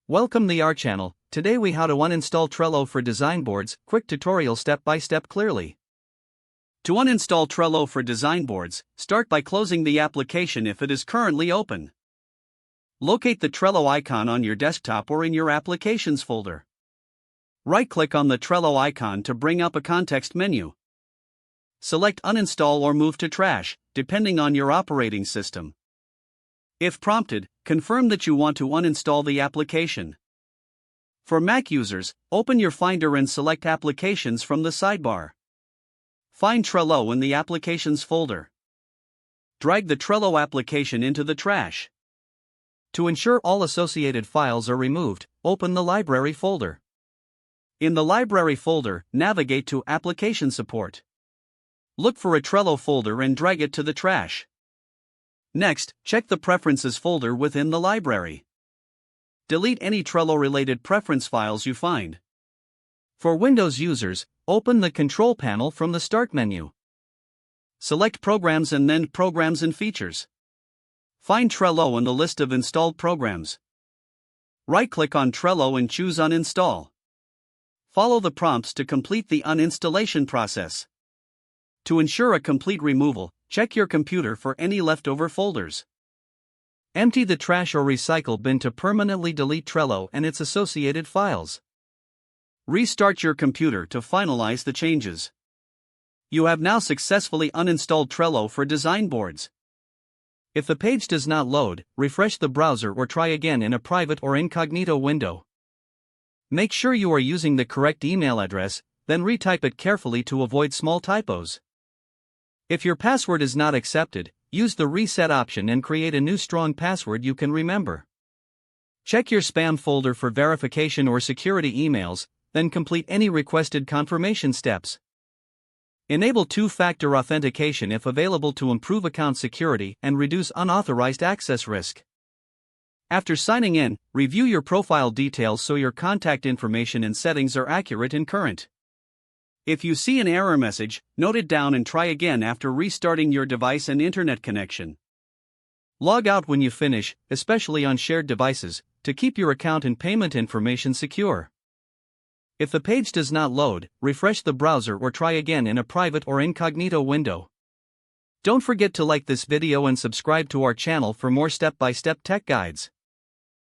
Welcome to our channel. Today we how to uninstall Trello for design boards, quick tutorial step by step clearly. To uninstall Trello for design boards, start by closing the application if it is currently open. Locate the Trello icon on your desktop or in your applications folder. Right-click on the Trello icon to bring up a context menu. Select uninstall or move to trash, depending on your operating system. If prompted, confirm that you want to uninstall the application. For Mac users, open your Finder and select Applications from the sidebar. Find Trello in the Applications folder. Drag the Trello application into the trash. To ensure all associated files are removed, open the Library folder. In the Library folder, navigate to Application Support. Look for a Trello folder and drag it to the trash. Next, check the Preferences folder within the library. Delete any Trello-related preference files you find. For Windows users, open the Control panel from the Start menu. Select Programs and then Programs and Features. Find Trello in the list of installed programs. Right-click on Trello and choose Uninstall. Follow the prompts to complete the uninstallation process. To ensure a complete removal, check your computer for any leftover folders. Empty the trash or recycle bin to permanently delete Trello and its associated files. Restart your computer to finalize the changes. You have now successfully uninstalled Trello for design boards. If the page does not load, refresh the browser or try again in a private or incognito window. Make sure you are using the correct email address, then retype it carefully to avoid small typos. If your password is not accepted, use the reset option and create a new strong password you can remember. Check your spam folder for verification or security emails, then complete any requested confirmation steps. Enable two-factor authentication if available to improve account security and reduce unauthorized access risk. After signing in, review your profile details so your contact information and settings are accurate and current. If you see an error message, note it down and try again after restarting your device and internet connection. Log out when you finish, especially on shared devices, to keep your account and payment information secure. If the page does not load, refresh the browser or try again in a private or incognito window. Don't forget to like this video and subscribe to our channel for more step-by-step tech guides.